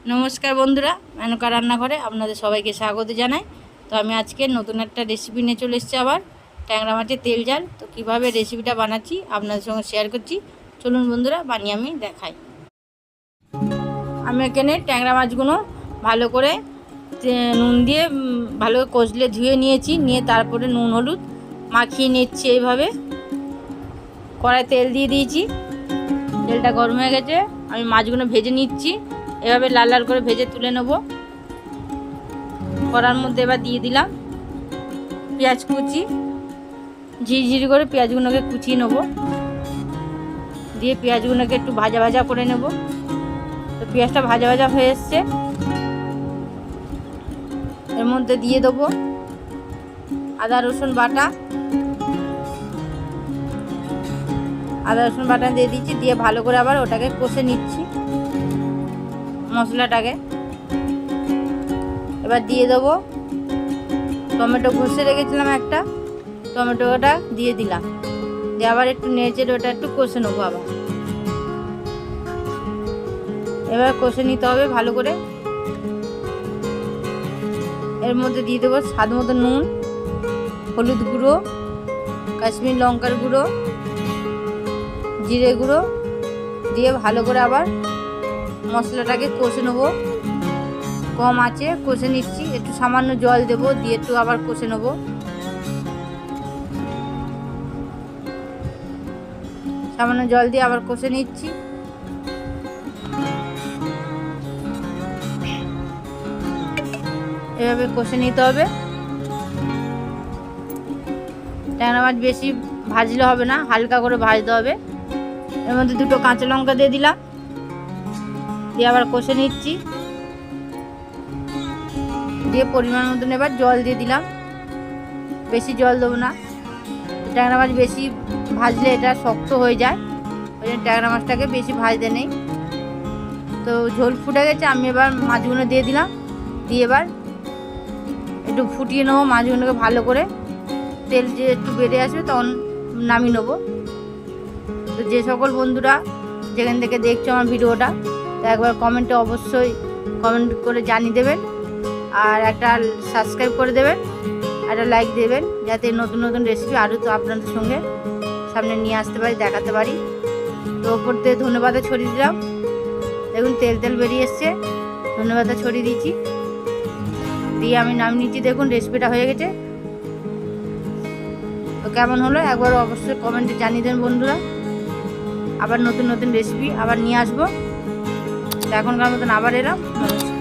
নমস্কার বন্ধুরা, মেনকা রান্নাঘরে আপনাদের সবাইকে স্বাগত জানাই। তো আমি আজকে নতুন একটা রেসিপি নিয়ে চলে এসেছি, আবার ট্যাংরা মাছের তেল ঝাল। তো কীভাবে রেসিপিটা বানাচ্ছি আপনাদের সঙ্গে শেয়ার করছি, চলুন বন্ধুরা বানিয়ে আমি দেখাই। আমি এখানে ট্যাংরা মাছগুলো ভালো করে নুন দিয়ে ভালো করে কষলে ধুয়ে নিয়েছি, নিয়ে তারপরে নুন হলুদ মাখিয়ে নিচ্ছি। এইভাবে কড়াই তেল দিয়ে দিয়েছি, তেলটা গরম হয়ে গেছে, আমি মাছগুলো ভেজে নিচ্ছি। এভাবে লাল লাল করে ভেজে তুলে নেব। কড়ার মধ্যে এবার দিয়ে দিলাম পেঁয়াজ কুচি, ঝিরিঝিরি করে পেঁয়াজগুলোকে কুচিয়ে নেব। দিয়ে পেঁয়াজগুলোকে একটু ভাজা ভাজা করে নেব। তো পেঁয়াজটা ভাজা ভাজা হয়ে এসছে, এর মধ্যে দিয়ে দেবো আদা রসুন বাটা। আদা রসুন বাটা দিয়ে দিচ্ছি, দিয়ে ভালো করে আবার ওটাকে কষে নিচ্ছি মশলাটাকে। এবার দিয়ে দেবো টমেটো ঘষে রেখেছিলাম একটা, টমেটোটা দিয়ে দিলাম। দিয়ে আবার একটু নেড়ে ওটা একটু কষে নেবো আবার। এবার কষে নিতে হবে ভালো করে। এর মধ্যে দিয়ে দেবো স্বাদ মতো নুন, হলুদ গুঁড়ো, কাশ্মীর লঙ্কার গুঁড়ো, জিরে গুঁড়ো দিয়ে ভালো করে আবার মশলাটাকে কষে নেবো। কম আছে কষে নিচ্ছি, একটু সামান্য জল দেবো, দিয়ে একটু আবার কষে নেবো। সামান্য জল দিয়ে আবার কষে নিচ্ছি। এভাবে কষে নিতে হবে। ট্যাংরা মাছ বেশি ভাজলে হবে না, হালকা করে ভাজতে হবে। এর মধ্যে দুটো কাঁচা লঙ্কা দিয়ে দিলাম, দিয়ে আবার কষে নিচ্ছি। দিয়ে পরিমাণ মতন এবার জল দিয়ে দিলাম, বেশি জল দেবো না। ট্যাংরা মাছ বেশি ভাজলে এটা শক্ত হয়ে যায়, ওই জন্য ট্যাংরা মাছটাকে বেশি ভাজতে নেই। তো ঝোল ফুটে গেছে, আমি এবার মাছগুলো দিয়ে দিলাম, দিয়ে এবার একটু ফুটিয়ে নেবো মাছগুলোকে ভালো করে। তেল যে একটু বেড়ে আসবে তখন নামিয়ে নেবো। তো যে সকল বন্ধুরা যেখান থেকে দেখছো আমার ভিডিওটা, তো একবার কমেন্টে অবশ্যই কমেন্ট করে জানিয়ে দেবেন, আর একটা সাবস্ক্রাইব করে দেবেন, একটা লাইক দেবেন, যাতে নতুন নতুন রেসিপি আরও তো আপনাদের সঙ্গে সামনে নিয়ে আসতে পারি, দেখাতে পারি। তো ওপর থেকে ধনেপাতা ছড়িয়ে দিলাম, দেখুন তেল তেল বেরিয়ে এসছে, ধনেপাতা ছড়িয়ে দিচ্ছি। দিয়ে আমি নামিয়ে নিচ্ছি, দেখুন রেসিপিটা হয়ে গেছে। তো কেমন হলো একবার অবশ্যই কমেন্টে জানিয়ে দেন বন্ধুরা। আবার নতুন নতুন রেসিপি আবার নিয়ে আসবো। তো এখনকার মতন আবার এলাম, নমস্কার।